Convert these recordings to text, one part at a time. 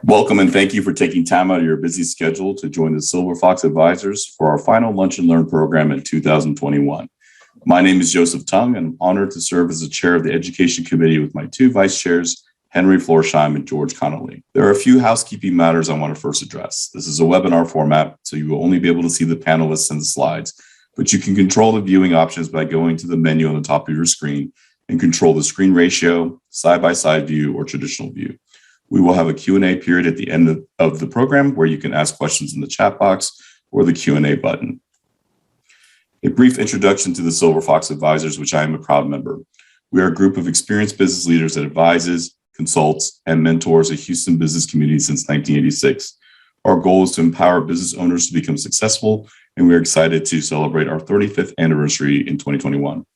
Welcome and thank you for taking time out of your busy schedule to join the Silver Fox Advisors for our final Lunch and Learn program in 2021. My name is Joseph Tung, and I'm honored to serve as the chair of the Education Committee with my two vice chairs, Henry Florsheim and George Connolly. There are a few housekeeping matters I want to first address. This is a webinar format, so you will only be able to see the panelists and the slides, but you can control the viewing options by going to the menu on the top of your screen and control the screen ratio, side-by-side view, or traditional view. We will have a Q&A period at the end of the program where you can ask questions in the chat box or the Q&A button. A brief introduction to the Silver Fox Advisors, which I am a proud member. We are a group of experienced business leaders that advises, consults, and mentors a Houston business community since 1986. Our goal is to empower business owners to become successful, and we are excited to celebrate our 35th anniversary in 2021.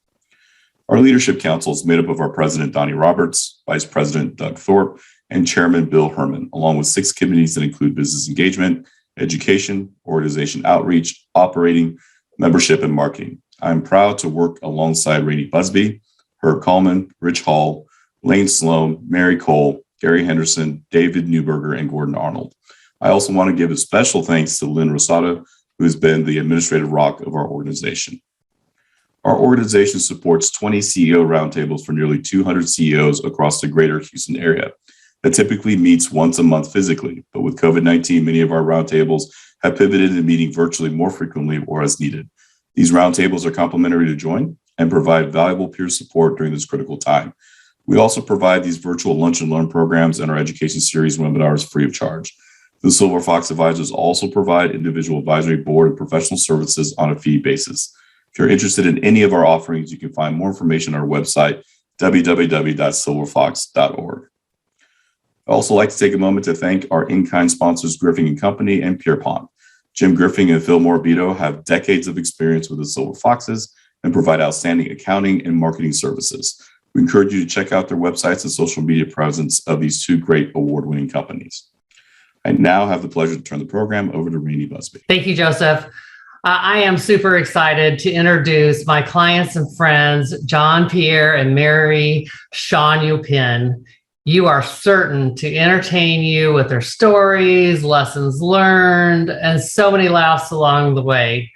Our leadership council is made up of our president, Donnie Roberts, vice president, Doug Thorpe, and Chairman Bill Herman, along with 6 committees that include business engagement, education, organization outreach, operating, membership, and marketing. I'm proud to work alongside Rainey Busby, Herb Coleman, Rich Hall, Lane Sloan, Mary Cole, Gary Henderson, David Newberger, and Gordon Arnold. I also want to give a special thanks to Lynn Rosado, who has been the administrative rock of our organization. Our organization supports 20 CEO roundtables for nearly 200 CEOs across the greater Houston area. That typically meets once a month physically, but with COVID-19, many of our roundtables have pivoted to meeting virtually more frequently or as needed. These roundtables are complimentary to join and provide valuable peer support during this critical time. We also provide these virtual lunch and learn programs and our education series webinars free of charge. The Silver Fox Advisors also provide individual advisory board and professional services on a fee basis. If you're interested in any of our offerings, you can find more information on our website, www.silverfox.org. I'd also like to take a moment to thank our in-kind sponsors, Griffing & Company and Pierre. Jim Griffing and Phil Morabito have decades of experience with the Silver Foxes and provide outstanding accounting and marketing services. We encourage you to check out their websites and social media presence of these two great award-winning companies. I now have the pleasure to turn the program over to Rainey Busby. Thank you, Joseph. I am super excited to introduce my clients and friends, John, Pierre, and Mary Tjon-Joe-Pin. You are certain to entertain you with their stories, lessons learned, and so many laughs along the way.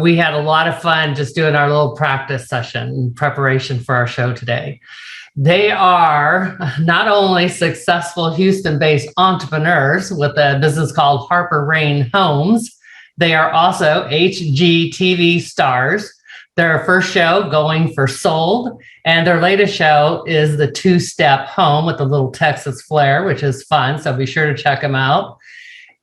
We had a lot of fun just doing our little practice session in preparation for our show today. They are not only successful Houston-based entrepreneurs with a business called Harper Rain Homes, they are also HGTV stars. Their first show, Going for Sold, and their latest show is the Two-Step Home with a little Texas flair, which is fun, so be sure to check them out.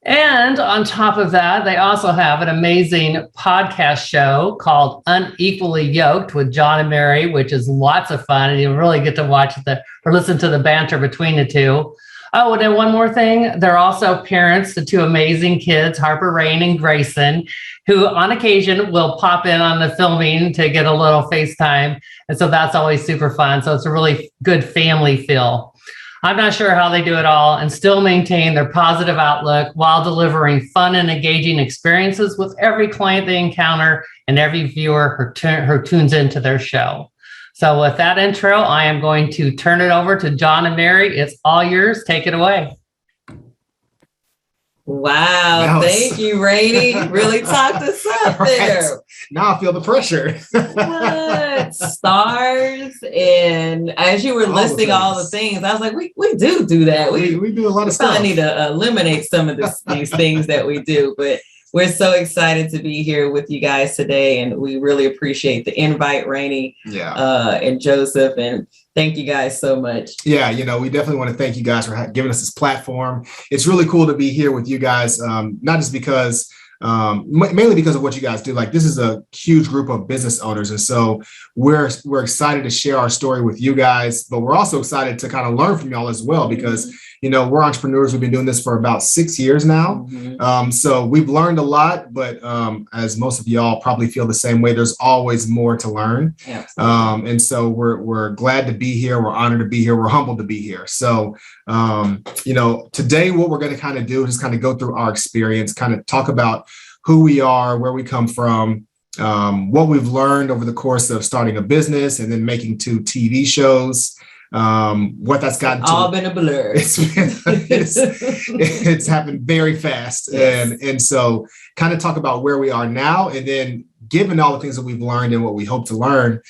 And on top of that, they also have an amazing podcast show called Unequally Yoked with John and Mary, which is lots of fun, and you really get to watch or listen to the banter between the two. Oh, and then one more thing. They're also parents to 2 amazing kids, Harper Rain and Grayson, who on occasion will pop in on the filming to get a little FaceTime. And so that's always super fun. So it's a really good family feel. I'm not sure how they do it all and still maintain their positive outlook while delivering fun and engaging experiences with every client they encounter and every viewer who tunes into their show. So with that intro, I am going to turn it over to John and Mary. It's all yours. Take it away. Wow. Thank you, Rainey. Really talked us up there. Right. Now I feel the pressure. What? Stars. And as you were listing all the things, I was like, we do that. We do a lot of stuff. I need to eliminate some of these things that we do, but we're so excited to be here with you guys today, and we really appreciate the invite, Rainey, and Joseph, and thank you guys so much. Yeah, we definitely want to thank you guys for giving us this platform. It's really cool to be here with you guys, not just because mainly because of what you guys do. Like, this is a huge group of business owners, and so we're excited to share our story with you guys, but we're also excited to kind of learn from y'all as well, because we're entrepreneurs. We've been doing this for about 6 years now. So we've learned a lot, but as most of y'all probably feel the same way, there's always more to learn. And so we're glad to be here. We're honored to be here. We're humbled to be here. So, today what we're going to kind of do is kind of go through our experience, kind of talk about who we are, where we come from, what we've learned over the course of starting a business and then making 2 TV shows. what that's gotten to. All been a blur. It's happened very fast. Yes. And so kind of talk about where we are now, and then given all the things that we've learned and what we hope to learn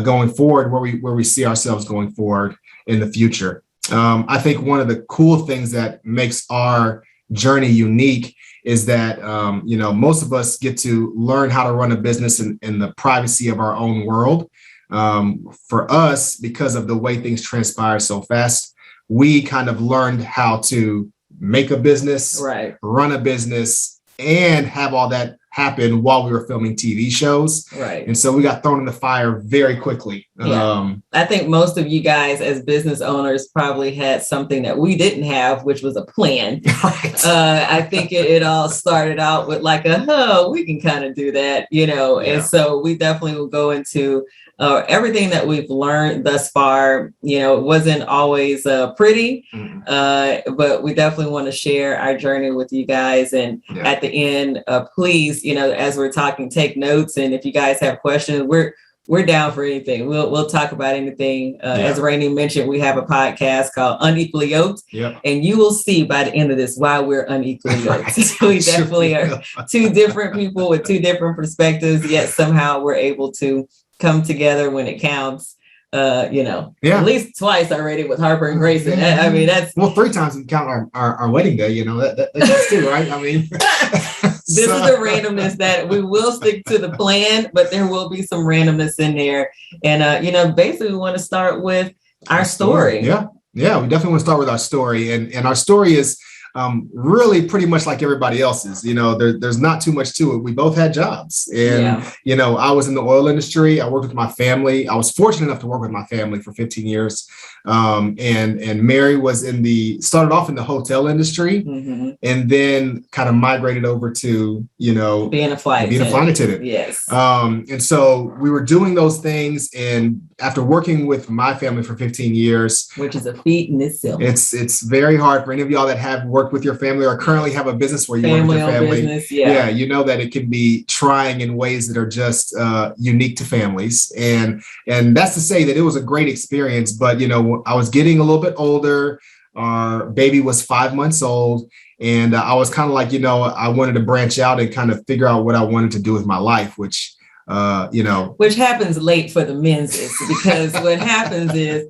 going forward, where we see ourselves going forward in the future. I think one of the cool things that makes our journey unique is that, most of us get to learn how to run a business in the privacy of our own world. For us, because of the way things transpire so fast, we kind of learned how to make a business, right, run a business, and have all that happen while we were filming TV shows. Right. And so we got thrown in the fire very quickly. Yeah. I think most of you guys as business owners probably had something that we didn't have, which was a plan. Right. I think it all started out with like we can kind of do that, Yeah. And so we definitely will go into everything that we've learned thus far. It wasn't always pretty, but we definitely want to share our journey with you guys. And at the end, please, as we're talking, take notes. And if you guys have questions, we're down for anything. We'll talk about anything. As Rainey mentioned, we have a podcast called Unequally Yoked. Yep. And you will see by the end of this why we're unequally yoked. Right. We definitely are two different people with two different perspectives, yet somehow we're able to come together when it counts. At least twice already with Harper and Grayson. I mean, that's 3 times we count our wedding day. That's too, right? I mean, this is the randomness that we will stick to the plan, but there will be some randomness in there. And basically, we want to start with our story. Yeah, we definitely want to start with our story, and our story is really pretty much like everybody else's. There's not too much to it. We both had jobs, and I was in the oil industry. I worked with my family. I was fortunate enough to work with my family for 15 years. And Mary was started off in the hotel industry, and then kind of migrated over to being a flight attendant. Yes. And so we were doing those things, and after working with my family for 15 years, which is a feat in itself, it's very hard for any of y'all that have worked with your family or currently have a business where you work with your family. Business, you know that it can be trying in ways that are just unique to families, and that's to say that it was a great experience. But I was getting a little bit older. Our baby was 5 months old, and I was kind of like, I wanted to branch out and kind of figure out what I wanted to do with my life, which happens late for the menses, because what happens is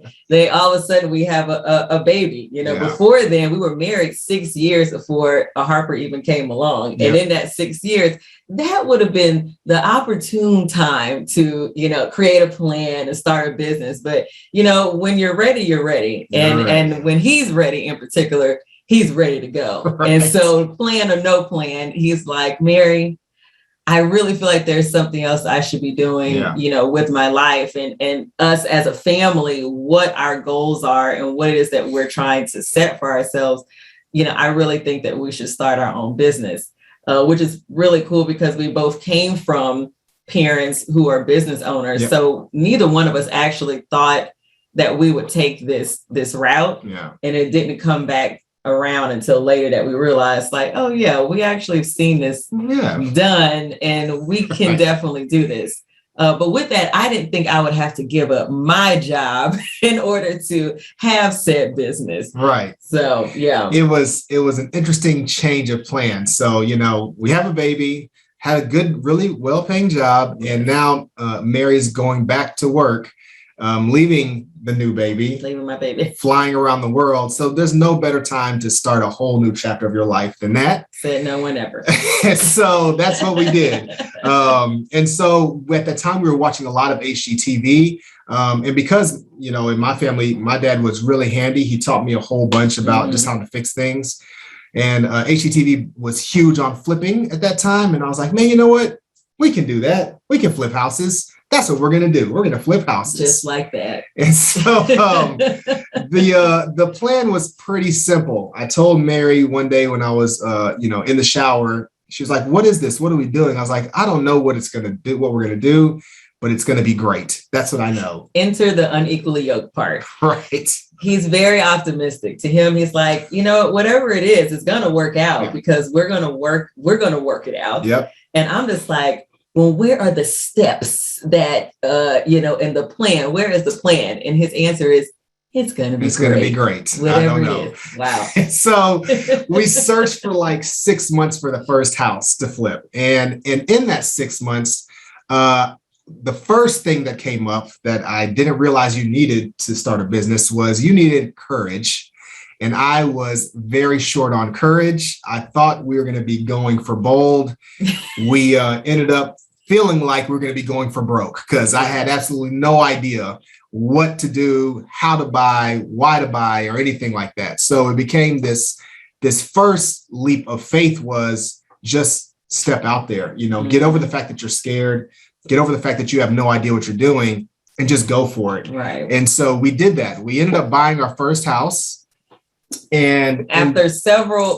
all of a sudden we have a baby. Before then we were married 6 years before Harper even came along. And in that 6 years, that would have been the opportune time to, create a plan and start a business. But, when you're ready, you're ready. And when he's ready in particular, he's ready to go. Right. And so plan or no plan, he's like, Mary, I really feel like there's something else I should be doing, with my life and us as a family, what our goals are and what it is that we're trying to set for ourselves. I really think that we should start our own business, which is really cool because we both came from parents who are business owners. Yep. So neither one of us actually thought that we would take this route. Yeah. And it didn't come back around until later that we realized we actually have seen this done and we can definitely do this. But with that, I didn't think I would have to give up my job in order to have said business. Right. So, it was an interesting change of plans. So, we have a baby, had a good, really well-paying job. And now Mary's going back to work, leaving my baby, flying around the world. So there's no better time to start a whole new chapter of your life than that. Said no one ever. So that's what we did. And so at the time we were watching a lot of HGTV. And because, in my family, my dad was really handy. He taught me a whole bunch about just how to fix things. And HGTV was huge on flipping at that time. And I was like, man, you know what? We can do that. We can flip houses. That's what we're going to do. We're going to flip houses. Just like that. And so the plan was pretty simple. I told Mary one day when I was, in the shower, she was like, what is this? What are we doing? I was like, I don't know what it's going to do, what we're going to do, but it's going to be great. That's what I know. Enter the unequally yoked part. Right. He's very optimistic. To him, he's like, whatever it is, it's going to work out because we're going to work it out. Yep. And I'm just like, well, where are the steps that, in the plan? Where is the plan? And his answer is, It's going to be It's great. going to be great. Whatever I don't it know. is. Wow. So we searched for like 6 months for the first house to flip. And in that 6 months, the first thing that came up that I didn't realize you needed to start a business was you needed courage. And I was very short on courage. I thought we were going to be going for bold. We ended up feeling like we were going to be going for broke because I had absolutely no idea what to do, how to buy, why to buy, or anything like that. So it became this first leap of faith was just step out there, get over the fact that you're scared, get over the fact that you have no idea what you're doing, and just go for it. Right. And so we did that. We ended up buying our first house. And after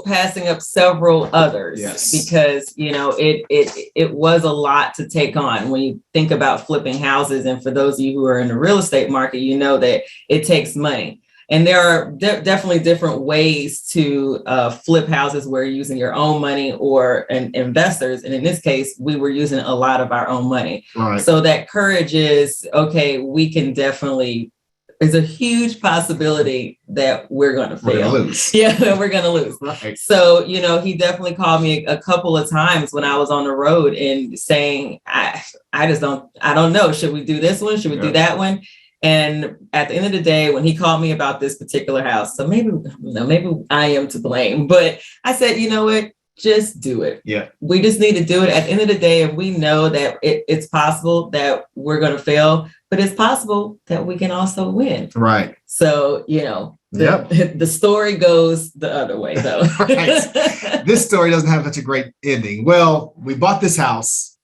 passing up several others, yes, because it was a lot to take on when you think about flipping houses. And for those of you who are in the real estate market, you know that it takes money. And there are definitely different ways to flip houses where you're using your own money or investors. And in this case, we were using a lot of our own money. Right. So that courage is, okay, we can definitely. There's a huge possibility that we're going to fail. We're gonna lose. Yeah, we're going to lose. Right. So, he definitely called me a couple of times when I was on the road and saying, I don't know. Should we do this one? Should we do that one? And at the end of the day, when he called me about this particular house, so maybe I am to blame, but I said, you know what? Just do it. Yeah. We just need to do it. At the end of the day, if we know that it's possible that we're going to fail, but it's possible that we can also win. Right. So, the story goes the other way, though. Right. This story doesn't have such a great ending. Well, we bought this house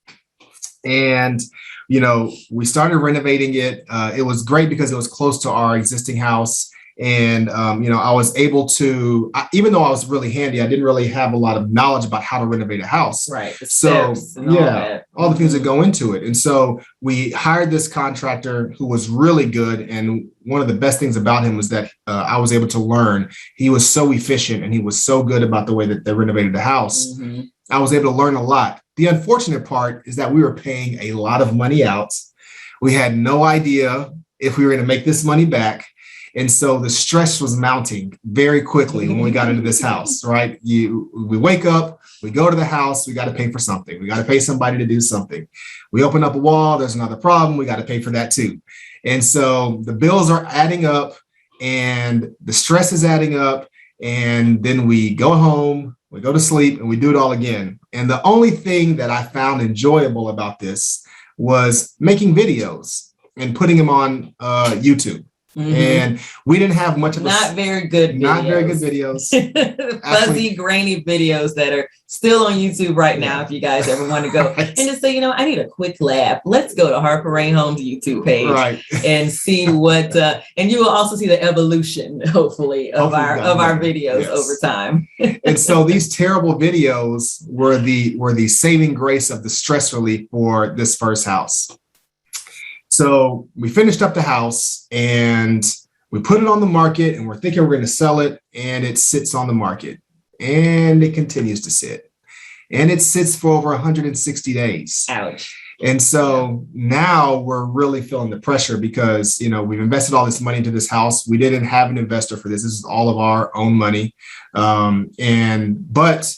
and, we started renovating it. It was great because it was close to our existing house. And, I was able to, even though I was really handy, I didn't really have a lot of knowledge about how to renovate a house. Right. So, all the things that go into it. And so we hired this contractor who was really good. And one of the best things about him was that I was able to learn. He was so efficient and he was so good about the way that they renovated the house. Mm-hmm. I was able to learn a lot. The unfortunate part is that we were paying a lot of money out. We had no idea if we were going to make this money back. And so the stress was mounting very quickly when we got into this house, right? We wake up, we go to the house, we got to pay for something. We got to pay somebody to do something. We open up a wall, there's another problem, we got to pay for that too. And so the bills are adding up and the stress is adding up. And then we go home, we go to sleep, and we do it all again. And the only thing that I found enjoyable about this was making videos and putting them on YouTube. Mm-hmm. And we didn't have much of not very good videos. Fuzzy, grainy videos that are still on YouTube right now. If you guys ever want to go and just say, I need a quick laugh. Let's go to Harper Rain Home's YouTube page and see what. And you will also see the evolution, hopefully, of our videos over time. And so these terrible videos were the saving grace of the stress relief for this first house. So we finished up the house and we put it on the market and we're thinking we're going to sell it, and it sits on the market and it continues to sit and it sits for over 160 days. Ouch. And so now we're really feeling the pressure because, we've invested all this money into this house. We didn't have an investor for this. This is all of our own money. But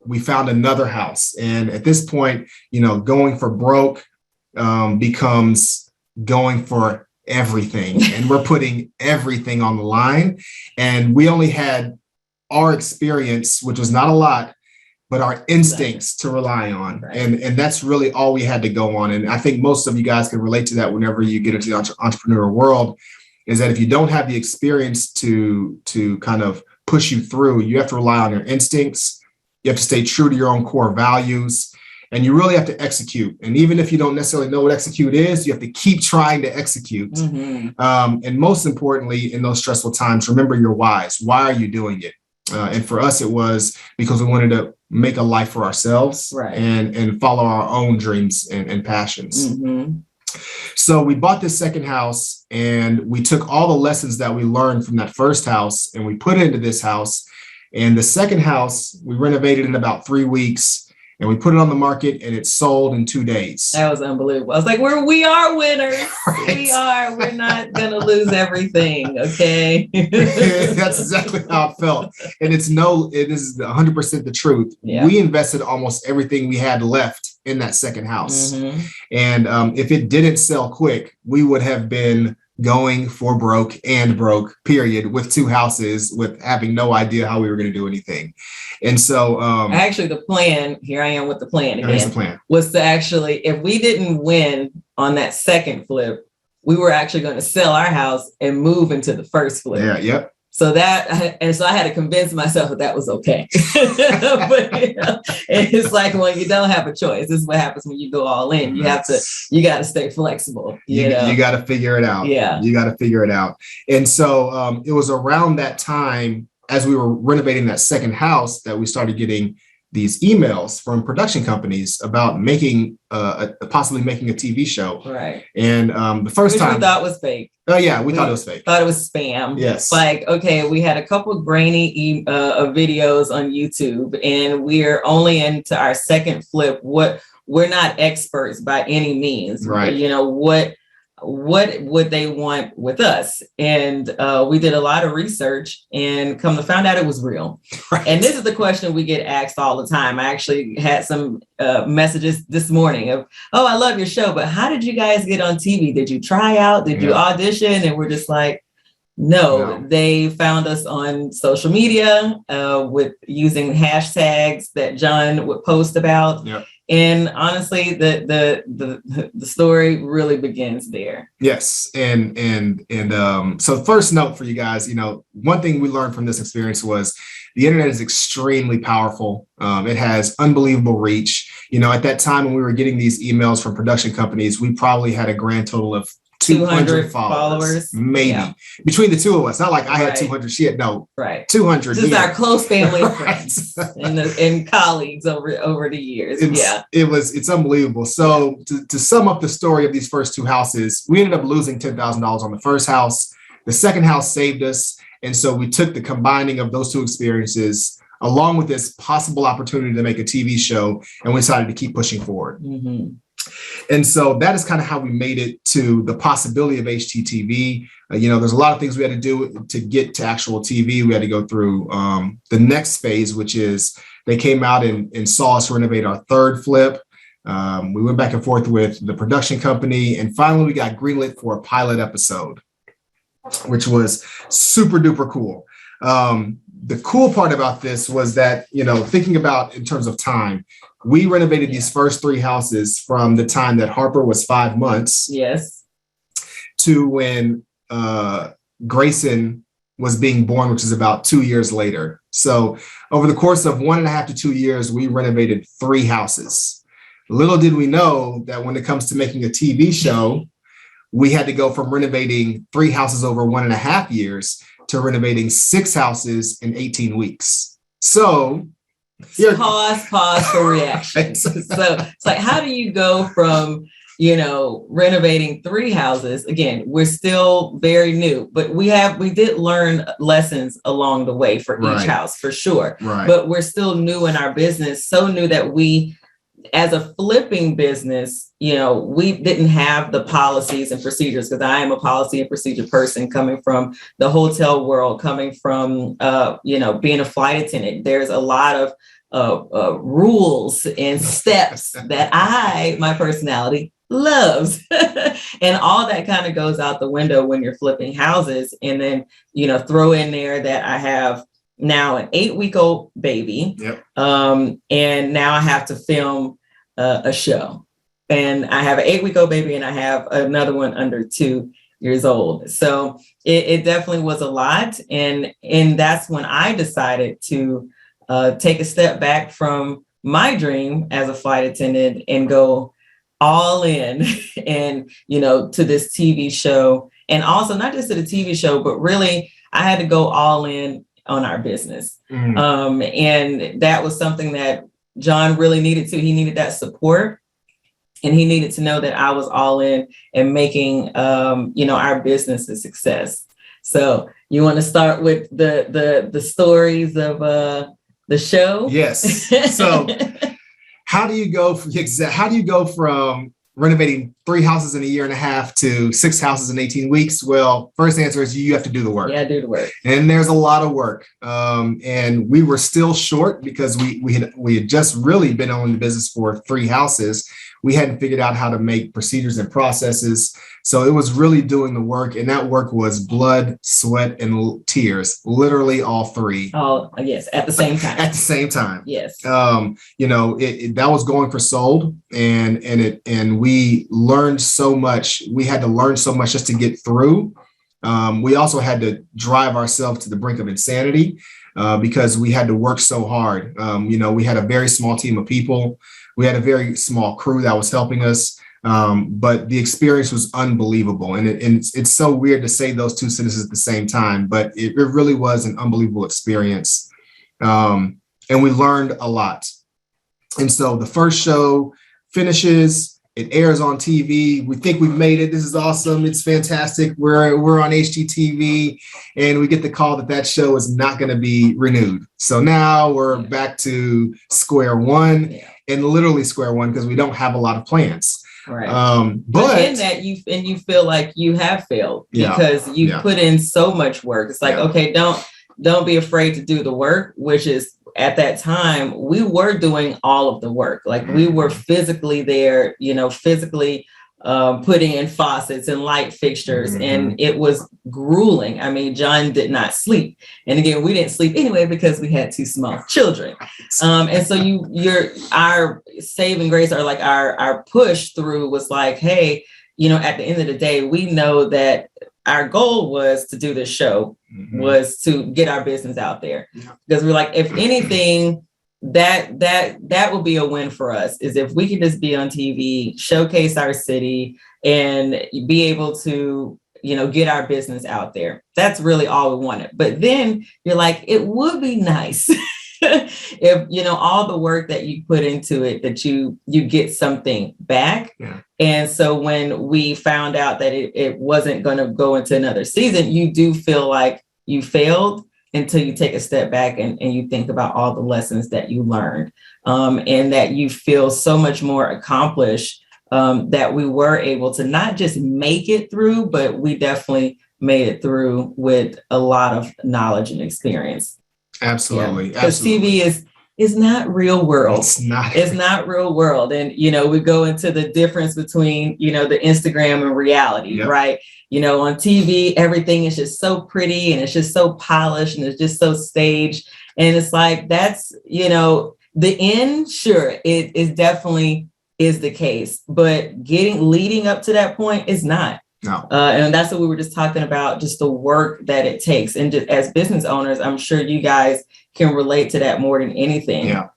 we found another house. And at this point, going for broke becomes going for everything, and we're putting everything on the line. And we only had our experience, which was not a lot, but our instincts to rely on. Right. And that's really all we had to go on. And I think most of you guys can relate to that whenever you get into the entrepreneurial world, is that if you don't have the experience to kind of push you through, you have to rely on your instincts. You have to stay true to your own core values. And you really have to execute. And even if you don't necessarily know what execute is, you have to keep trying to execute. Mm-hmm. And most importantly, in those stressful times, remember your whys. Why are you doing it? And for us, it was because we wanted to make a life for ourselves, right, and follow our own dreams and passions. Mm-hmm. So we bought this second house and we took all the lessons that we learned from that first house and we put it into this house. And the second house, we renovated in about 3 weeks. and we put it on the market and it sold in 2 days. That was unbelievable. I was like, we are winners. Right. We are. We're not going to lose everything. Okay. That's exactly how it felt. And it is 100% the truth. Yeah. We invested almost everything we had left in that second house. Mm-hmm. And if it didn't sell quick, we would have been going for broke, period, with 2 houses, with having no idea how we were going to do anything. And so actually the plan, here I am with the plan again, here's the plan, was to actually, if we didn't win on that second flip, we were actually going to sell our house and move into the first flip. Yeah, yep. So I had to convince myself that was okay. But it's like, well, you don't have a choice. This is what happens when you go all in. You got to stay flexible. You got to figure it out. Yeah. You got to figure it out. And so it was around that time, as we were renovating that second house, that we started getting these emails from production companies about possibly making a TV show. Right. And the first time we thought was fake. Oh yeah, we thought it was fake. Thought it was spam. Yes. Like, okay, we had a couple grainy videos on YouTube, and we're only into our second flip. We're not experts by any means. Right. You know, what would they want with us? And we did a lot of research, and come to find out it was real. Right. And this is the question we get asked all the time. I actually had some messages this morning of, oh, I love your show, but how did you guys get on TV? Did you try out? Did you audition? And we're just like, no, they found us on social media with using hashtags that John would post about. Yep. And honestly, the story really begins there. Yes. And so the first note for you guys, one thing we learned from this experience was the internet is extremely powerful. It has unbelievable reach. At that time when we were getting these emails from production companies, we probably had a grand total of 200 followers, maybe between the two of us. Not like I had 200, she had 200. This is our close family and friends and colleagues over the years. It's unbelievable. So to sum up the story of these first 2 houses, we ended up losing $10,000 on the first house. The second house saved us. And so we took the combining of those 2 experiences along with this possible opportunity to make a TV show, and we decided to keep pushing forward. Mm-hmm. And so that is kind of how we made it to the possibility of HGTV. There's a lot of things we had to do to get to actual TV. We had to go through the next phase, which is they came out and saw us renovate our third flip. We went back and forth with the production company, and finally we got greenlit for a pilot episode, which was super duper cool. The cool part about this was that, thinking about in terms of time, we renovated these first 3 houses from the time that Harper was 5 months. Yes. To when Grayson was being born, which is about 2 years later. So over the course of 1.5 to 2 years, we renovated 3 houses. Little did we know that when it comes to making a TV show, we had to go from renovating 3 houses over 1.5 years to renovating 6 houses in 18 weeks. So pause for reaction. So it's like, how do you go from, renovating 3 houses? Again, we're still very new, but we did learn lessons along the way for each house, for sure. Right. But we're still new in our business, so new that we, as a flipping business, we didn't have the policies and procedures, because I am a policy and procedure person coming from the hotel world, coming from, being a flight attendant. There's a lot of rules and steps that my personality loves. And all that kind of goes out the window when you're flipping houses. And then, throw in there that I have now an 8-week-old baby. Yep. And now I have to film a show. And I have an 8-week-old baby, and I have another one under 2 years old. So it definitely was a lot. And that's when I decided to take a step back from my dream as a flight attendant and go all in and, to this TV show. And also not just to the TV show, but really I had to go all in on our business. Mm-hmm. And that was something that John really needed to. He needed that support, and he needed to know that I was all in and making, our business a success. So you want to start with the stories of the show? Yes. So how do you go from renovating 3 houses in a year and a half to 6 houses in 18 weeks? Well, first answer is you have to do the work. Yeah, do the work. And there's a lot of work. And we were still short because we had just really been owning the business for 3 houses. We hadn't figured out how to make procedures and processes. So it was really doing the work. And that work was blood, sweat, and tears, literally all 3. Oh, yes, at the same time. At the same time. Yes. That was going for sold, and we learned so much. We had to learn so much just to get through. We also had to drive ourselves to the brink of insanity because we had to work so hard. We had a very small team of people. We had a very small crew that was helping us, but the experience was unbelievable. And it's so weird to say those 2 sentences at the same time, but it really was an unbelievable experience. And we learned a lot. And so the first show finishes, it airs on TV. We think we've made it. This is awesome. It's fantastic. We're on HGTV, and we get the call that show is not going to be renewed. So now we're back to square one, and literally square one, because we don't have a lot of plans. Right. But in that you feel like you have failed because you put in so much work. It's like, okay, don't be afraid to do the work, which is, at that time, we were doing all of the work. Like we were physically there, physically putting in faucets and light fixtures, and it was grueling. I mean, John did not sleep. And again, we didn't sleep anyway because we had 2 small children. And so our saving grace, or like our push through was like, hey, at the end of the day, we know that our goal was to do this show, was to get our business out there. Because we're like, if anything, that would be a win for us, is if we could just be on TV, showcase our city, and be able to, get our business out there. That's really all we wanted. But then you're like, it would be nice if, all the work that you put into it, that you get something back. Yeah. And so when we found out that it wasn't going to go into another season, you do feel like you failed until you take a step back and you think about all the lessons that you learned, and that you feel so much more accomplished, that we were able to not just make it through, but we definitely made it through with a lot of knowledge and experience. Absolutely. Because TV is not real world. It's not real world. And, we go into the difference between, the Instagram and reality, right? On TV, everything is just so pretty and it's just so polished and it's just so staged. And it's like, that's, the end, sure, it is definitely is the case, but leading up to that point is not. No. And that's what we were just talking about, just the work that it takes. And just as business owners, I'm sure you guys can relate to that more than anything. Yeah.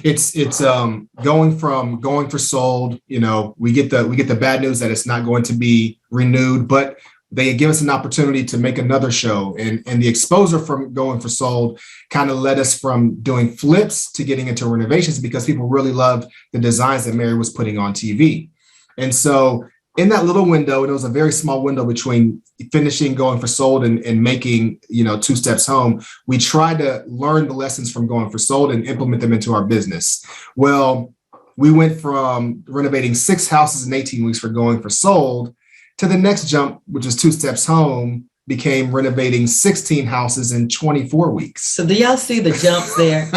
It's going for sold, we get the bad news that it's not going to be renewed, but they give us an opportunity to make another show. And the exposure from going for sold kind of led us from doing flips to getting into renovations, because people really loved the designs that Mary was putting on TV. And so in that little window, and it was a very small window between finishing going for sold and making, 2 steps home, we tried to learn the lessons from going for sold and implement them into our business. Well, we went from renovating 6 houses in 18 weeks for going for sold to the next jump, which was 2 steps home, became renovating 16 houses in 24 weeks. So do y'all see the jumps there?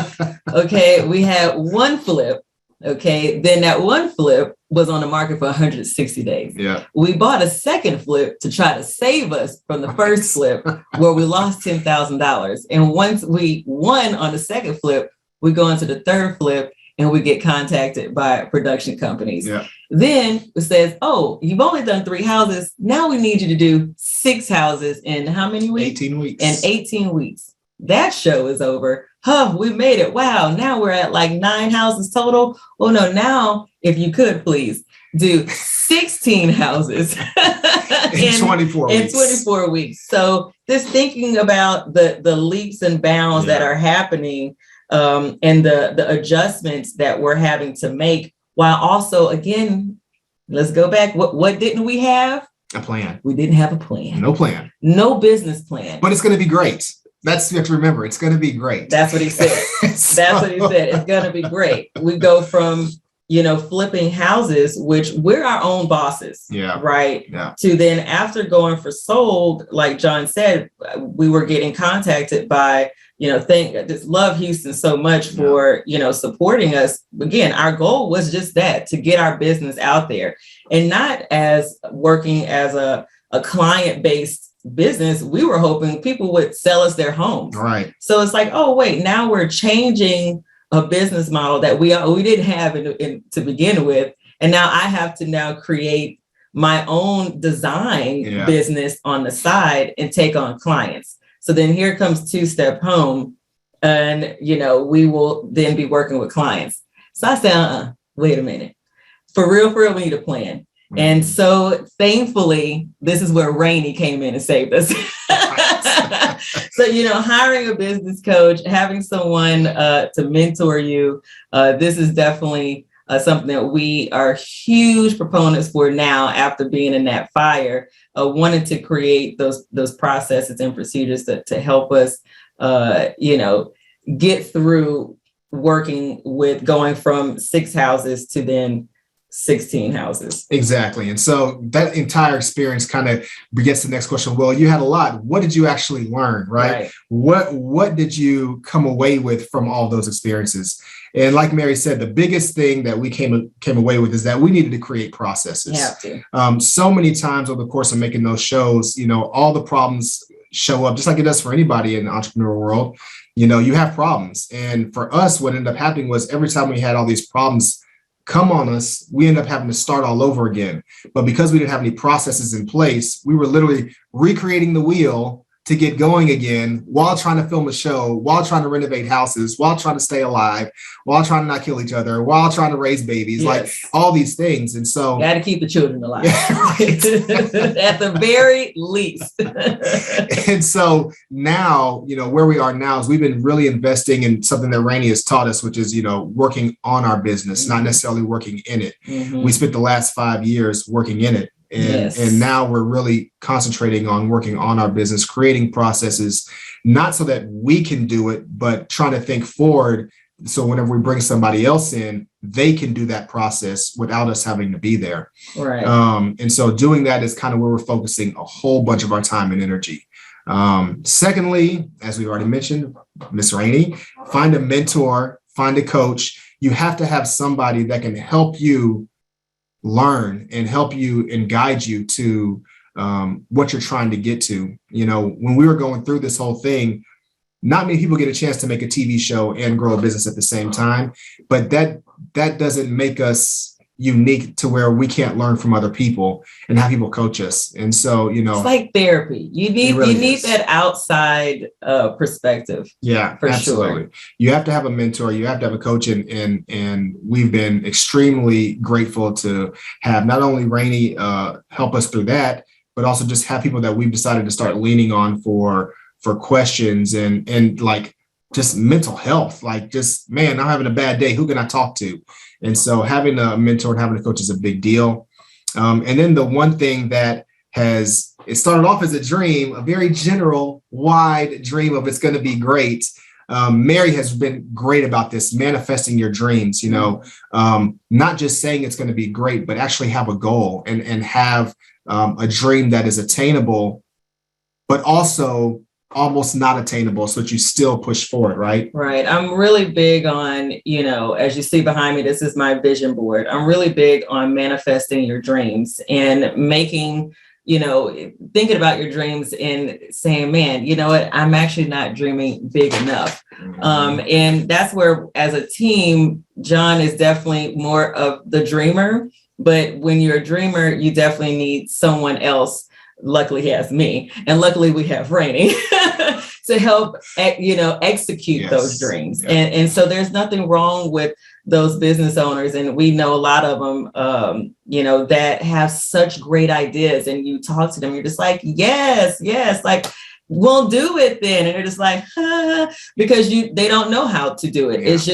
Okay, we had 1 flip. Okay, then that 1 flip was on the market for 160 days. Yeah. We bought a second flip to try to save us from the first flip, where we lost $10,000. And once we won on the second flip, we go into the third flip and we get contacted by production companies. Yeah. Then it says, oh, you've only done 3 houses. Now we need you to do 6 houses in how many weeks? 18 weeks. In 18 weeks. That show is over. We made it. Wow. Now we're at like 9 houses total. Oh no, now if you could please do 16 houses in 24 weeks. In 24 weeks. So just thinking about the leaps and bounds that are happening, and the adjustments that we're having to make, while also, again, let's go back. What didn't we have? A plan. We didn't have a plan. No plan. No business plan. But it's going to be great. That's you have to remember. It's going to be great. That's what he said. That's what he said. It's going to be great. We go from, flipping houses, which we're our own bosses. Yeah. Right. Yeah. To then after going for sold, like John said, we were getting contacted by, just love Houston so much for, supporting us. Again, our goal was just that, to get our business out there, and not as working as a client-based business. We were hoping people would sell us their homes. Right. So it's like, oh, wait, now we're changing a business model that we didn't have to begin with. And now I have to now create my own design business on the side and take on clients. So then here comes Two Step Home, and, we will then be working with clients. So I said, wait a minute, for real, we need a plan. And so thankfully, this is where Rainey came in and saved us. So, hiring a business coach, having someone to mentor you, this is definitely something that we are huge proponents for now, after being in that fire, wanted to create those processes and procedures to help us, get through working with going from 6 houses to then 16 houses. Exactly. And so that entire experience kind of begets the next question. Well, you had a lot. What did you actually learn, right? What did you come away with from all those experiences? And like Mary said, the biggest thing that we came away with is that we needed to create processes. You have to. So many times over the course of making those shows, all the problems show up, just like it does for anybody in the entrepreneurial world. You have problems. And for us, what ended up happening was every time we had all these problems come on us, we end up having to start all over again. But because we didn't have any processes in place, we were literally recreating the wheel to get going again, while trying to film a show, while trying to renovate houses, while trying to stay alive, while trying to not kill each other, while trying to raise babies, like all these things. And so got to keep the children alive. At the very least. And so now, where we are now is we've been really investing in something that Rainey has taught us, which is, working on our business, not necessarily working in it. We spent the last 5 years working in it. And now we're really concentrating on working on our business, creating processes, not so that we can do it, but trying to think forward. So whenever we bring somebody else in, they can do that process without us having to be there. Right. And so doing that is kind of where we're focusing a whole bunch of our time and energy. Secondly, as we've already mentioned, Miss Rainey, find a mentor, find a coach. You have to have somebody that can help you learn and help you and guide you to what you're trying to get to. When we were going through this whole thing, not many people get a chance to make a TV show and grow a business at the same time, but that doesn't make us unique to where we can't learn from other people and have people coach us. And so, it's like therapy. You need that outside perspective. Yeah, for absolutely. Sure. You have to have a mentor, you have to have a coach, and we've been extremely grateful to have not only Rainey help us through that, but also just have people that we've decided to start leaning on for questions and like just mental health, like just, man, I'm having a bad day. Who can I talk to? And so having a mentor and having a coach is a big deal. And then the one thing that it started off as a dream, a very general, wide dream of it's going to be great. Mary has been great about this, manifesting your dreams, not just saying it's going to be great, but actually have a goal and have a dream that is attainable, but also almost not attainable, so that you still push forward, right? Right. I'm really big on, as you see behind me, this is my vision board. I'm really big on manifesting your dreams and making, thinking about your dreams and saying, man, you know what, I'm actually not dreaming big enough. And that's where, as a team, John is definitely more of the dreamer. But when you're a dreamer, you definitely need someone else. Luckily, he has me, and luckily we have Rainey to help, execute those dreams. Yeah. And so there's nothing wrong with those business owners, and we know a lot of them, that have such great ideas. And you talk to them, you're just like, yes, like, we'll do it then, and they're just like, because they don't know how to do it. Yeah. It's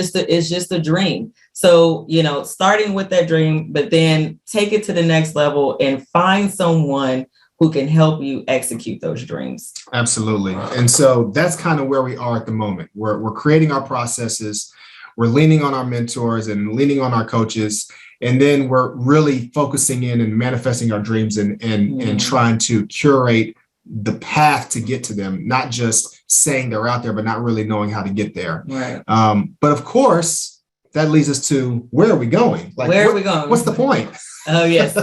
just a dream. So, starting with that dream, but then take it to the next level and find someone who can help you execute those dreams. Absolutely. And so that's kind of where we are at the moment. We're creating our processes. We're leaning on our mentors and leaning on our coaches. And then we're really focusing in and manifesting our dreams and trying to curate the path to get to them, not just saying they're out there, but not really knowing how to get there. Right. But of course, that leads us to where are we going? Like, where are we going? What's the point? Oh, yes.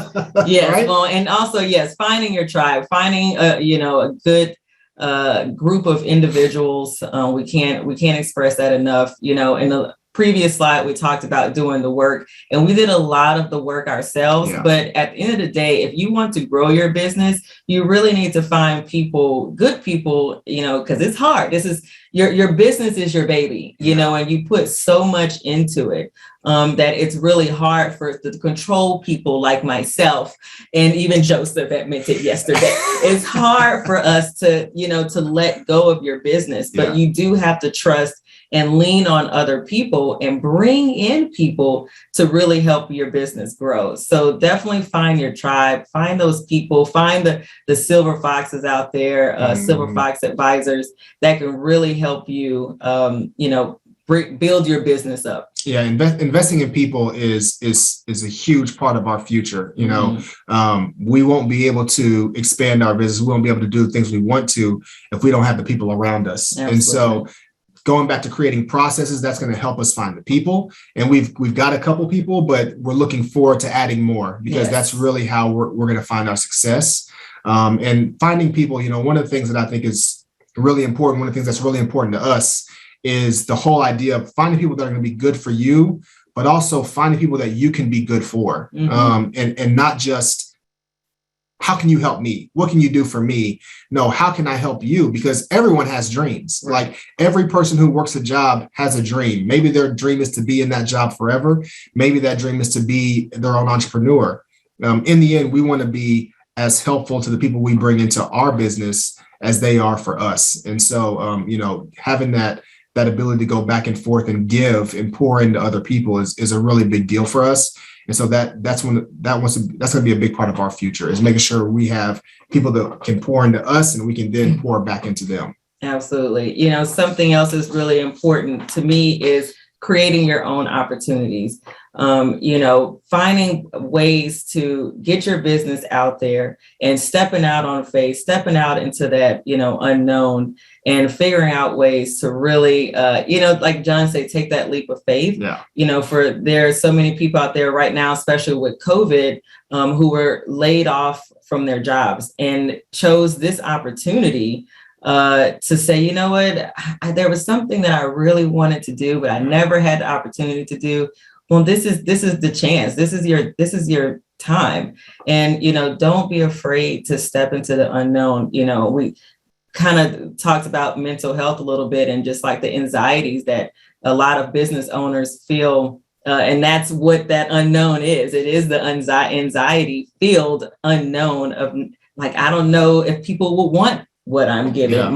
Yes. Right? Well, and also, yes, finding your tribe, finding a good group of individuals. We can't express that enough. In the previous slide, we talked about doing the work, and we did a lot of the work ourselves. Yeah. But at the end of the day, if you want to grow your business, you really need to find people, good people, because it's hard. This is your business is your baby, and you put so much into it that it's really hard for to control people like myself and even Joseph admitted yesterday. It's hard for us to let go of your business, but you do have to trust and lean on other people and bring in people to really help your business grow. So definitely find your tribe, find those people, find the silver foxes out there, silver fox advisors that can really help you, build your business up. Yeah, investing in people is a huge part of our future. We won't be able to expand our business. We won't be able to do the things we want to if we don't have the people around us. Absolutely. And so going back to creating processes, that's going to help us find the people. And we've got a couple people, but we're looking forward to adding more because that's really how we're going to find our success. And finding people, one of the things that I think is really important, one of the things that's really important to us is the whole idea of finding people that are going to be good for you, but also finding people that you can be good for. And not just, how can you help me? What can you do for me? No, how can I help you? Because everyone has dreams. Right. Like every person who works a job has a dream. Maybe their dream is to be in that job forever. Maybe that dream is to be their own entrepreneur. In the end, we want to be as helpful to the people we bring into our business as they are for us. And so, having that ability to go back and forth and give and pour into other people is a really big deal for us. And so that's going to be a big part of our future, is making sure we have people that can pour into us and we can then pour back into them. Absolutely. Something else is really important to me is creating your own opportunities. Finding ways to get your business out there and stepping out on faith, stepping out into that, unknown, and figuring out ways to really, like John said, take that leap of faith. Yeah. For there are so many people out there right now, especially with COVID, who were laid off from their jobs and chose this opportunity to say, you know what, there was something that I really wanted to do, but I never had the opportunity to do. Well, this is the chance. This is your time. And, don't be afraid to step into the unknown. We kind of talked about mental health a little bit and just like the anxieties that a lot of business owners feel. And that's what that unknown is. It is the anxiety filled unknown of like, I don't know if people will want what I'm giving,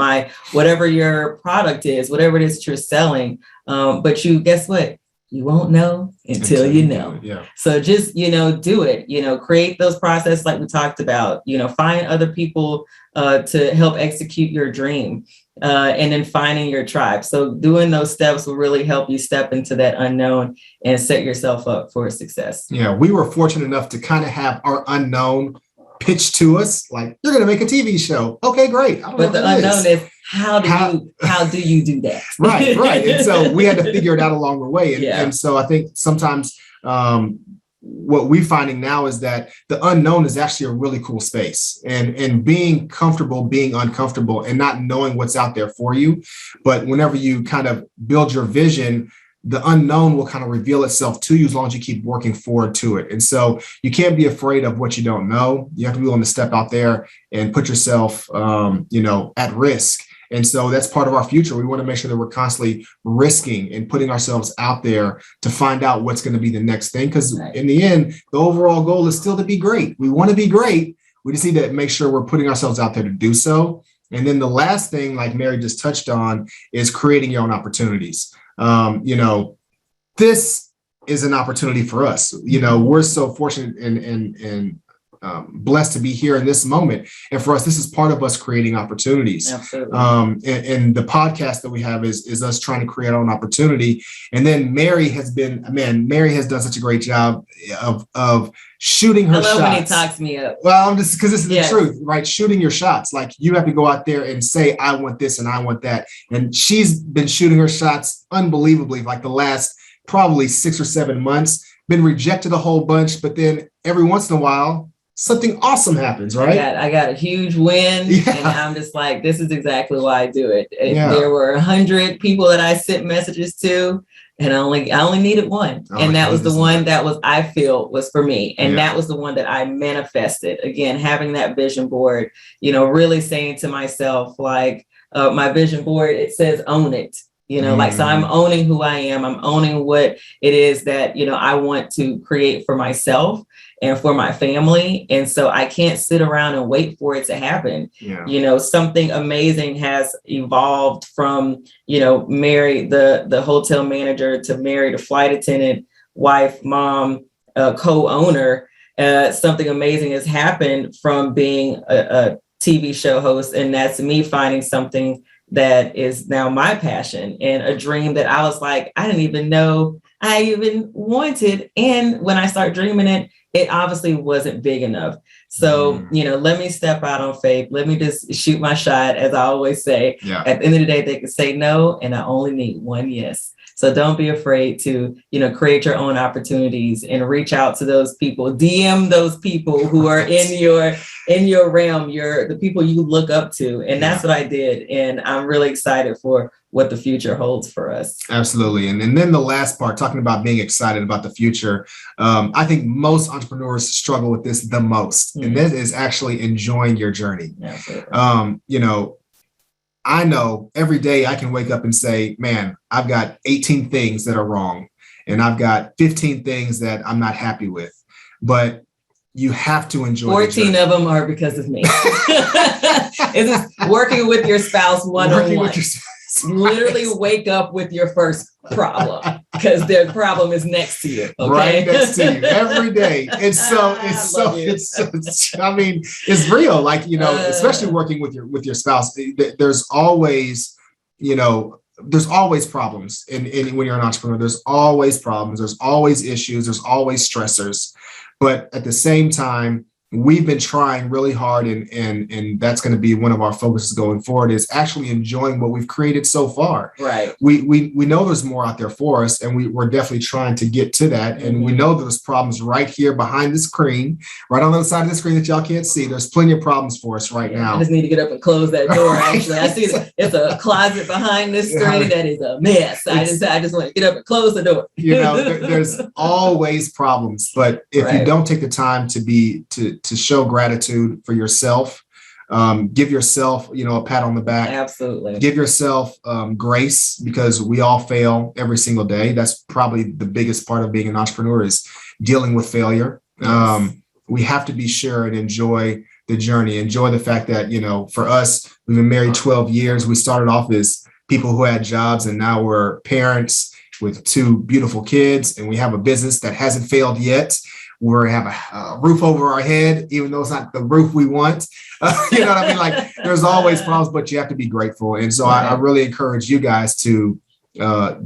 whatever your product is, whatever it is that you're selling. But guess what? You won't know until you know. Yeah. So just, do it, create those processes like we talked about, find other people to help execute your dream and then finding your tribe. So doing those steps will really help you step into that unknown and set yourself up for success. Yeah, we were fortunate enough to kind of have our unknown pitched to us like, you're going to make a TV show. Okay, great. But the unknown is how do you do that? Right. And so we had to figure it out along the way. And so I think sometimes what we're finding now is that the unknown is actually a really cool space, and being comfortable, being uncomfortable and not knowing what's out there for you. But whenever you kind of build your vision, the unknown will kind of reveal itself to you as long as you keep working forward to it. And so you can't be afraid of what you don't know. You have to be willing to step out there and put yourself, at risk. And so that's part of our future. We want to make sure that we're constantly risking and putting ourselves out there to find out what's going to be the next thing. Because in the end, the overall goal is still to be great. We want to be great. We just need to make sure we're putting ourselves out there to do so. And then the last thing, like Mary just touched on, is creating your own opportunities. This is an opportunity for us. We're so fortunate and blessed to be here in this moment. And for us, this is part of us creating opportunities. Absolutely. And the podcast that we have is us trying to create our own opportunity. And then Mary has done such a great job of shooting her shots. I love when he talks me up. Well, I'm just, because this is the truth, right? Shooting your shots. Like, you have to go out there and say, I want this and I want that. And she's been shooting her shots unbelievably, like the last probably 6 or 7 months, been rejected a whole bunch, but then every once in a while, something awesome happens, right? I got a huge win, and I'm just like, this is exactly why I do it. There were 100 people that I sent messages to, and I only needed one. And that was the one that I feel was for me. And that was the one that I manifested. Again, having that vision board, really saying to myself, like, my vision board, it says own it. So I'm owning who I am. I'm owning what it is that, I want to create for myself and for my family. And so I can't sit around and wait for it to happen. Yeah. Something amazing has evolved from, Mary, the hotel manager, to Mary, the flight attendant, wife, mom, co-owner. Something amazing has happened from being a TV show host. And that's me finding something that is now my passion and a dream that I was like, I didn't even know I even wanted. And when I started dreaming it, it obviously wasn't big enough. So, let me step out on faith. Let me just shoot my shot, as I always say. Yeah. At the end of the day, they can say no, and I only need one yes. So don't be afraid to, create your own opportunities and reach out to those people, DM those people who are in your realm, the people you look up to. And that's what I did. And I'm really excited for what the future holds for us. Absolutely. And then the last part, talking about being excited about the future. I think most entrepreneurs struggle with this the most. Mm-hmm. And that is actually enjoying your journey. Absolutely. I know every day I can wake up and say, man, I've got 18 things that are wrong, and I've got 15 things that I'm not happy with. But you have to enjoy 14 of them are because of me. It's just working with your spouse one-on-one. Literally wake up with your first problem, because their problem is next to you. Okay? Right next to you every day. It's real. Like, especially working with your spouse, there's always problems. And when you're an entrepreneur, there's always problems. There's always issues. There's always stressors. But at the same time, we've been trying really hard, and that's going to be one of our focuses going forward, is actually enjoying what we've created so far. Right. We know there's more out there for us, and we're definitely trying to get to that. And we know there's problems right here behind the screen, right on the other side of the screen that y'all can't see. There's plenty of problems for us right now. I just need to get up and close that door. Actually, I see it's a closet behind this screen that is a mess. I just want to get up and close the door. There's always problems, but if you don't take the time to show gratitude for yourself, give yourself, a pat on the back. Absolutely. Give yourself grace, because we all fail every single day. That's probably the biggest part of being an entrepreneur, is dealing with failure. Yes. We have to be sure and enjoy the journey. Enjoy the fact that, for us, we've been married 12 years. We started off as people who had jobs, and now we're parents with 2 beautiful kids, and we have a business that hasn't failed yet. We have a roof over our head, even though it's not the roof we want. You know what I mean? Like, there's always problems, but you have to be grateful. And so I really encourage you guys to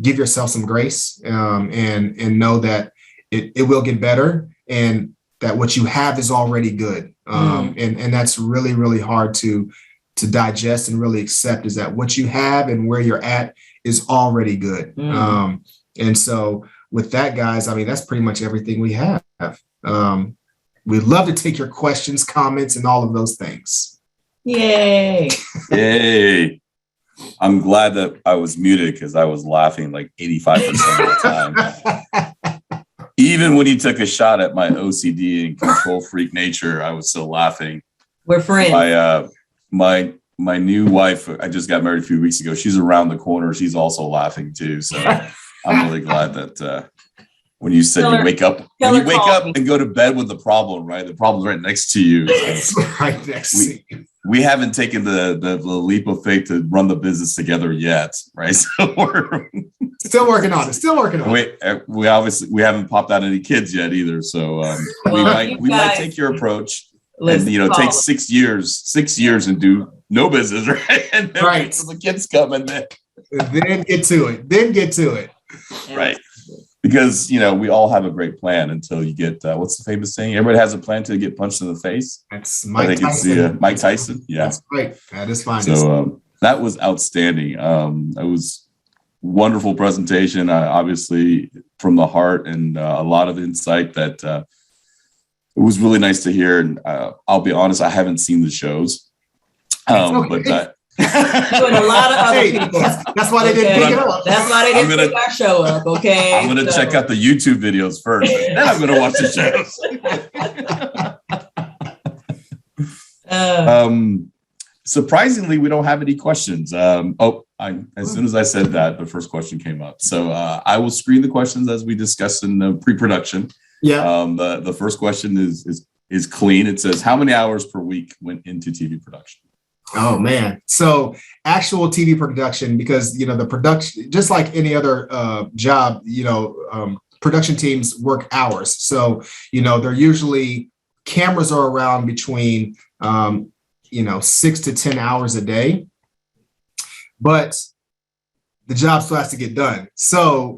give yourself some grace, and know that it will get better, and that what you have is already good. And that's really, really hard to digest and really accept, is that what you have and where you're at is already good. And so with that, guys, that's pretty much everything we have. We'd love to take your questions, comments, and all of those things. Yay. Yay. I'm glad that I was muted, because I was laughing like 85% of the time. Even when he took a shot at my OCD and control freak nature, I was still laughing. We're friends. My new wife, I just got married a few weeks ago. She's around the corner. She's also laughing too. So I'm really glad that when you said you wake up and go to bed with the problem, right? The problem's right next to you. It's right next to you. we haven't taken the leap of faith to run the business together yet, right? So we're still working on it. We obviously haven't popped out any kids yet either. So we might take your approach and take 6 years and do no business, right? And then wait till the kids come and then get to it. Right. Because, we all have a great plan until you get, what's the famous saying? Everybody has a plan till you get punched in the face. That's Mike Tyson. It's Mike Tyson. Yeah. That's great. That is fine. So that was outstanding. It was wonderful presentation, obviously from the heart, and a lot of insight that it was really nice to hear. And I'll be honest, I haven't seen the shows. But doing a lot of other people. That's why they didn't pick it up. That's why they didn't pick our show up. Okay. I'm gonna check out the YouTube videos first, then I'm gonna watch the shows. Surprisingly, we don't have any questions. As soon as I said that, the first question came up. So I will screen the questions as we discussed in the pre-production. Yeah. The first question is clean. It says, how many hours per week went into TV production? Oh man. So actual TV production, because the production, just like any other job, production teams work hours. So, they're usually, cameras are around between 6 to 10 hours a day. But the job still has to get done. So,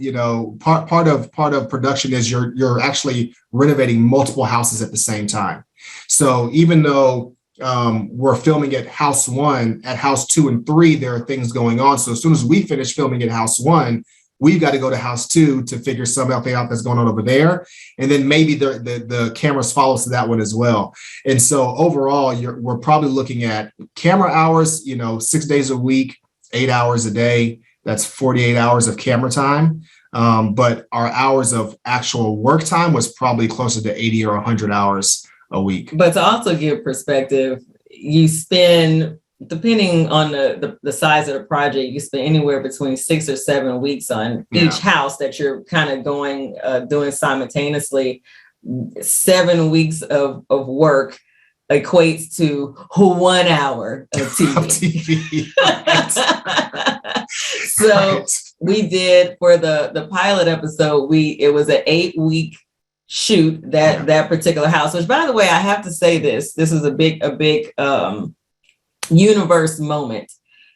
part of production is you're actually renovating multiple houses at the same time. So even though we're filming at house 1, at house 2 and 3, there are things going on. So as soon as we finish filming at house 1, we've got to go to house 2 to figure something out that's going on over there. And then maybe the cameras follows to that one as well. And so overall, we're probably looking at camera hours, 6 days a week, 8 hours a day. That's 48 hours of camera time. But our hours of actual work time was probably closer to 80 or 100 hours a week. But to also give perspective, you spend, depending on the size of the project, you spend anywhere between 6 or 7 weeks on each house that you're kind of doing simultaneously. 7 weeks of work equates to 1 hour of TV. So we did, for the pilot episode, it was an 8-week shoot that particular house, which, by the way, I have to say this is a big universe moment.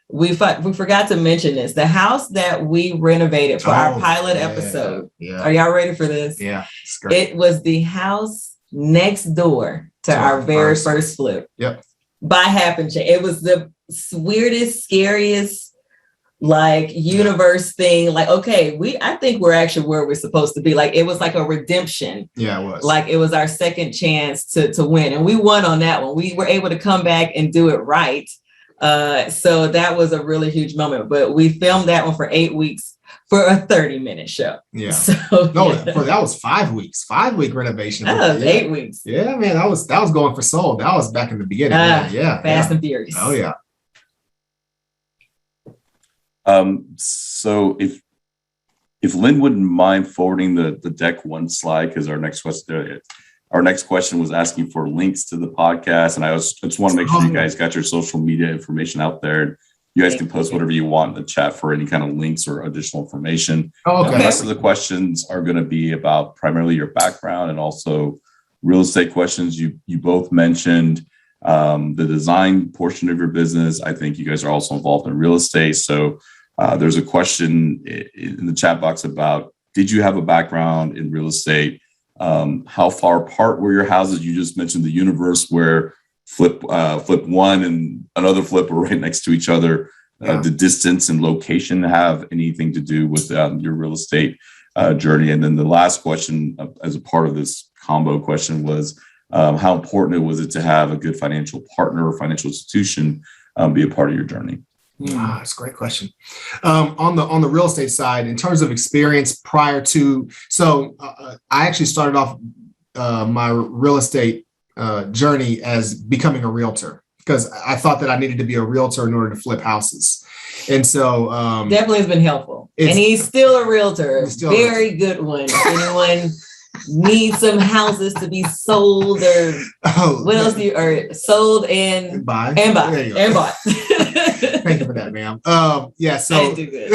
We forgot to mention this. The house that we renovated for our pilot episode. Yeah. Are y'all ready for this? Yeah. It was the house next door to our very first flip. Yep. By happen chance. It was the weirdest, scariest universe thing. I think we're actually where we're supposed to be. It was like a redemption. Yeah, it was. It was our second chance to win. And we won on that one. We were able to come back and do it right. So that was a really huge moment. But we filmed that one for 8 weeks for a 30-minute show. Yeah. So that was 5 weeks. 5-week renovation. That was 8 weeks. Yeah, man. That was going for soul. That was back in the beginning. Fast and Furious. Oh yeah. So if Lynn wouldn't mind forwarding the deck 1 slide, because our next question was asking for links to the podcast, and I just want to make sure you guys got your social media information out there. You guys can post whatever you want in the chat for any kind of links or additional information. Oh, okay. The rest of the questions are going to be about primarily your background and also real estate questions. You both mentioned the design portion of your business. I think you guys are also involved in real estate. So there's a question in the chat box about, did you have a background in real estate? How far apart were your houses? You just mentioned the universe where flip 1 and another flip were right next to each other. The distance and location have anything to do with your real estate journey? And then the last question, as a part of this combo question, was how important was it to have a good financial partner or financial institution be a part of your journey? That's a great question. On the real estate side, in terms of experience prior to, I actually started off my real estate journey as becoming a realtor, because I thought that I needed to be a realtor in order to flip houses. And so definitely has been helpful. And he's still a realtor, very good one. If anyone need some houses to be sold, or what else do you, or sold and buy and buy and bought. Thank you for that, ma'am. Yeah, so I didn't do good.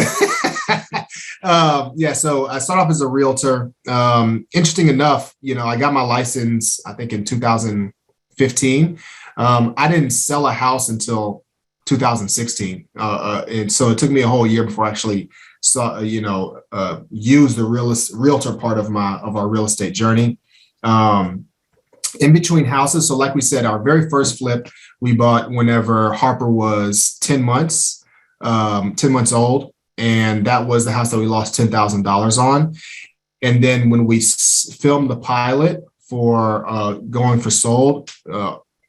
yeah, so I started off as a realtor. Interesting enough, I got my license, I think in 2015. I didn't sell a house until 2016. And so it took me a whole year before I actually saw, use the realtor part of our real estate journey. In between houses. So like we said, our very first flip we bought whenever Harper was 10 months old. And that was the house that we lost $10,000 on. And then when we filmed the pilot for Going for Sold,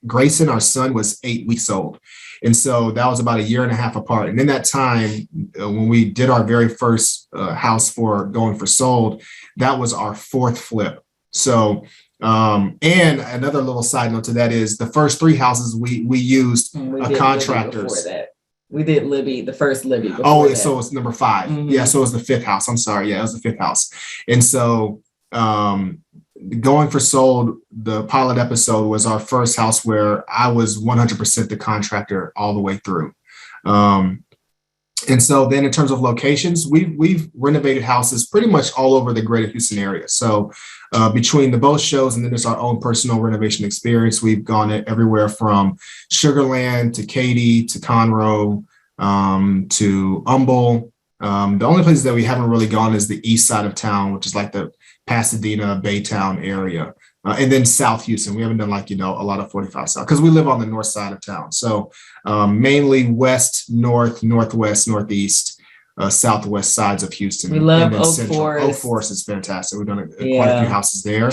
Grayson, our son, was 8 weeks old. And so that was about a year and a half apart. And in that time, when we did our very first house for Going for Sold, that was our fourth flip. So, and another little side note to that is the first three houses we used contractors. We did Libby, the first Libby. Oh, so it's number 5. Mm-hmm. Yeah, so it was the fifth house. I'm sorry. Yeah, it was the fifth house. And so Going for Sold, the pilot episode, was our first house where I was 100% the contractor all the way through. And so then in terms of locations, we've renovated houses pretty much all over the greater Houston area. So between the both shows and then there's our own personal renovation experience, we've gone everywhere from Sugar Land to Katy to Conroe to Humble. The only places that we haven't really gone is the east side of town, which is like the Pasadena, Baytown area. And then South Houston. We haven't done a lot of 45 South because we live on the north side of town. So mainly west, north, northwest, northeast, southwest sides of Houston. We love Oak Forest. Oak Forest is fantastic. We've done quite a few houses there.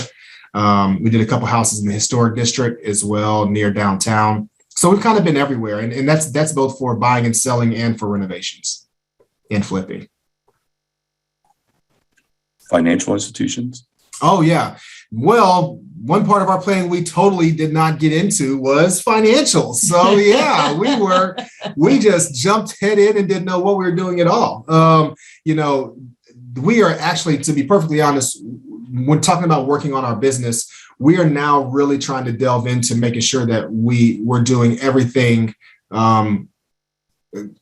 We did a couple houses in the historic district as well, near downtown. So we've kind of been everywhere. And that's both for buying and selling and for renovations and flipping. Financial institutions? Oh, yeah. Well, one part of our plan we totally did not get into was financials. So yeah, we just jumped head in and didn't know what we were doing at all. We are actually, to be perfectly honest, when talking about working on our business, we are now really trying to delve into making sure that we're doing everything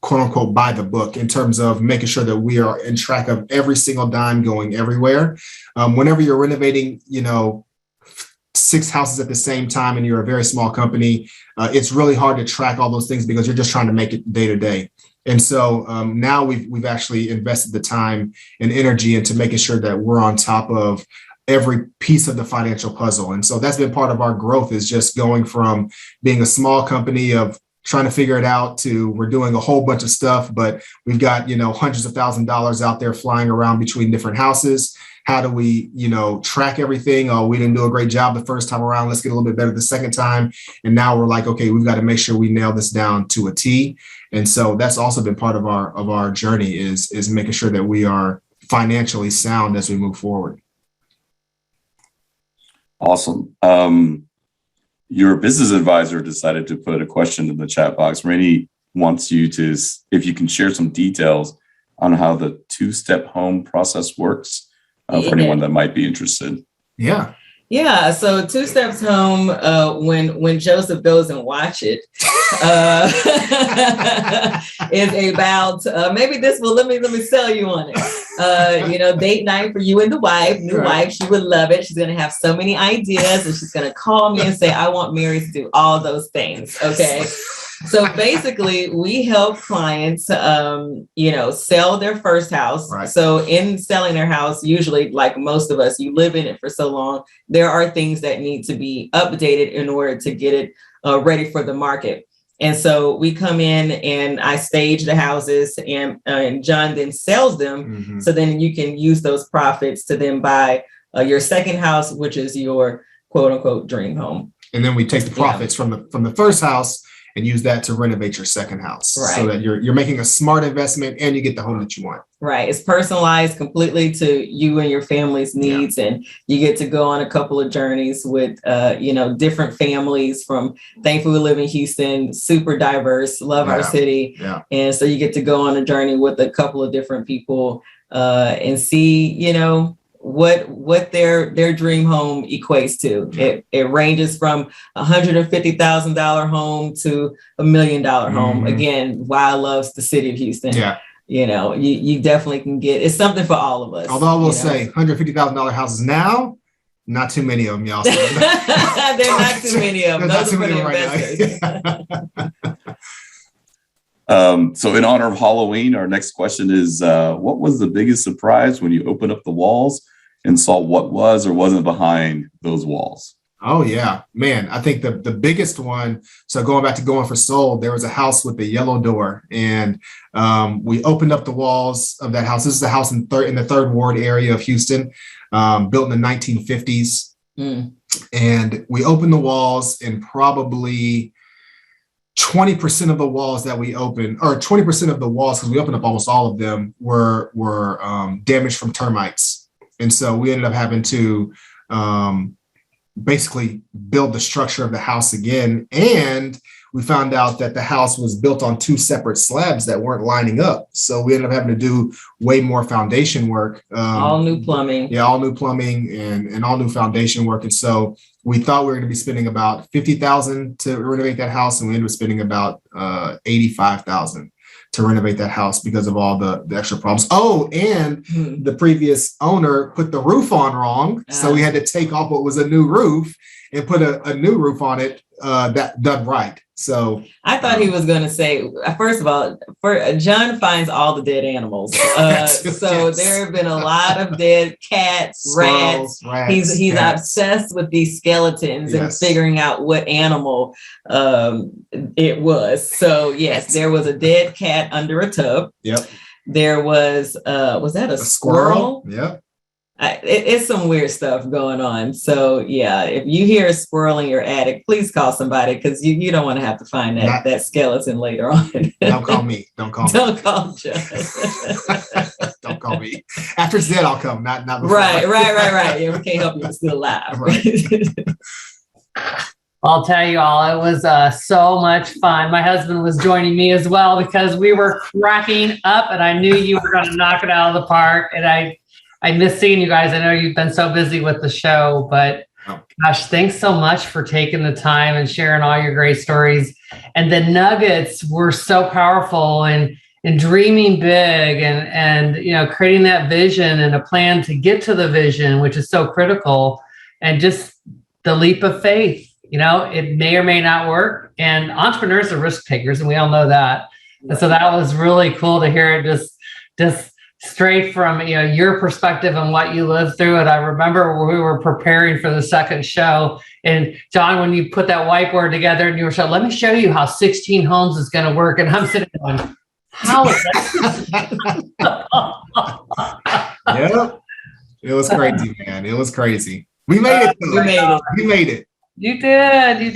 quote unquote by the book in terms of making sure that we are in track of every single dime going everywhere. Whenever you're renovating, 6 houses at the same time and you're a very small company, it's really hard to track all those things because you're just trying to make it day to day. And so now we've actually invested the time and energy into making sure that we're on top of every piece of the financial puzzle. And so that's been part of our growth, is just going from being a small company of trying to figure it out to we're doing a whole bunch of stuff, but we've got, hundreds of thousands of dollars out there flying around between different houses. How do we, track everything? Oh, we didn't do a great job the first time around. Let's get a little bit better the second time. And now we're like, okay, we've got to make sure we nail this down to a T. And so that's also been part of our journey is making sure that we are financially sound as we move forward. Awesome. Your business advisor decided to put a question in the chat box. Rainey wants you to, if you can share some details on how the 2-step home process works for anyone that might be interested. Yeah. Yeah. So 2 Steps Home, when Joseph goes and watch it, is about maybe this will let me sell you on it. Date night for you and the wife, new wife. She would love it. She's gonna have so many ideas, and she's gonna call me and say, "I want Mary to do all those things." Okay. So basically, we help clients, sell their first house. Right. So in selling their house, usually, like most of us, you live in it for so long, there are things that need to be updated in order to get it ready for the market. And so we come in and I stage the houses and John then sells them. Mm-hmm. So then you can use those profits to then buy your second house, which is your quote unquote dream home. And then we take the profits from the first house and use that to renovate your second house. Right. So that you're making a smart investment and you get the home that you want. Right. It's personalized completely to you and your family's needs. Yeah. And you get to go on a couple of journeys with, different families from, thankfully we live in Houston, super diverse, love our city. Yeah. And so you get to go on a journey with a couple of different people and see, what their dream home equates to. It ranges from $150,000 home to $1 million home. Again, why I love the city of Houston. Yeah. You know, you definitely can get, it's something for all of us. Although I will say $150,000 houses now, not too many of them, y'all. There are not too many of them. Those are for the investors. So in honor of Halloween, our next question is, what was the biggest surprise when you opened up the walls and saw what was or wasn't behind those walls? Oh, yeah, man. I think the biggest one, so going back to Going for Soul, there was a house with a yellow door, and we opened up the walls of that house. This is a house in the Third Ward area of Houston, built in the 1950s. And we opened the walls, and probably 20% of the walls that we opened, or 20% of the walls, because we opened up almost all of them, were damaged from termites. And so we ended up having to basically build the structure of the house again. And we found out that the house was built on 2 separate slabs that weren't lining up. So we ended up having to do way more foundation work. All new plumbing. Yeah, all new plumbing and all new foundation work. And so we thought we were going to be spending about $50,000 to renovate that house, and we ended up spending about $85,000 to renovate that house because of all the extra problems. Oh, and the previous owner put the roof on wrong. So we had to take off what was a new roof and put a new roof on it that done right. So I thought he was going to say, first of all, John finds all the dead animals. So there have been a lot of dead cats, squirrels, rats. He's obsessed with these skeletons and figuring out what animal it was. So yes, there was a dead cat under a tub. Yep. There was that a squirrel? Yep. It's some weird stuff going on. So yeah, if you hear a squirrel in your attic, please call somebody, because you don't want to have to find that skeleton later on. Don't call me. Don't call me. Don't call John. Don't call me. After it's dead, I'll come. Not before. Right. Yeah, we can't help you. It's still alive. Right. I'll tell you all, it was so much fun. My husband was joining me as well because we were cracking up, and I knew you were going to knock it out of the park. And I miss seeing you guys. I know you've been so busy with the show, but gosh, thanks so much for taking the time and sharing all your great stories. And the nuggets were so powerful, and dreaming big and creating that vision and a plan to get to the vision, which is so critical, and just the leap of faith. It may or may not work, and entrepreneurs are risk takers, and we all know that. And so that was really cool to hear it just straight from your perspective and what you lived through. And I remember we were preparing for the second show, and John, when you put that whiteboard together and you were showing, let me show you how 16 homes is going to work. And I'm sitting going, how is that? Yeah, it was crazy, man. It was crazy. We made it. We made it. You did. You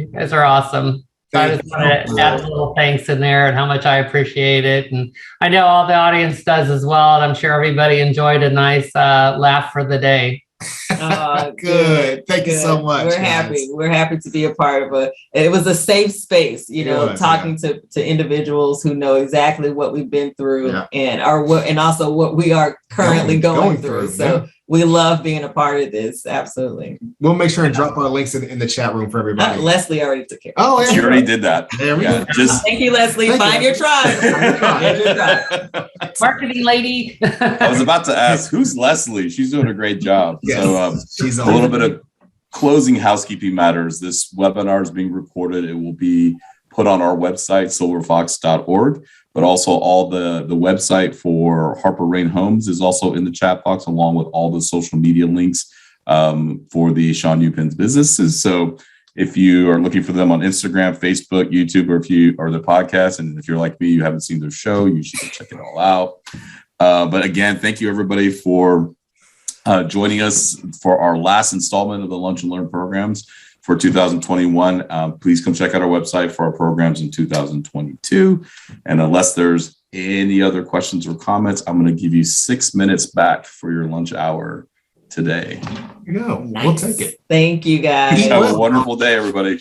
guys are awesome. So I just wanted to add a little thanks in there and how much I appreciate it. And I know all the audience does as well. And I'm sure everybody enjoyed a nice laugh for the day. Good. Thank you so much. We're happy. We're happy to be a part of it was a safe space, talking to individuals who know exactly what we've been through and also what we are currently going through. So we love being a part of this. Absolutely. We'll make sure and drop our links in the chat room for everybody. Leslie already took care. Oh, yeah. She already did that. There we go. Thank you, Leslie. Find your tribe. Marketing lady. I was about to ask, who's Leslie? She's doing a great job. Yes. So she's a little bit of closing housekeeping matters. This webinar is being recorded. It will be put on our website, silverfox.org, but also all the website for Harper Rain Homes is also in the chat box, along with all the social media links for the Tjon-Joe-Pin's businesses. So if you are looking for them on Instagram, Facebook, YouTube, or if you are the podcast, and if you're like me, you haven't seen their show, you should go check it all out. But again, thank you everybody for joining us for our last installment of the Lunch and Learn programs for 2021. Please come check out our website for our programs in 2022. And unless there's any other questions or comments, I'm going to give you 6 minutes back for your lunch hour today. There you go. Nice. We'll take it. Thank you, guys. Have a wonderful day, everybody.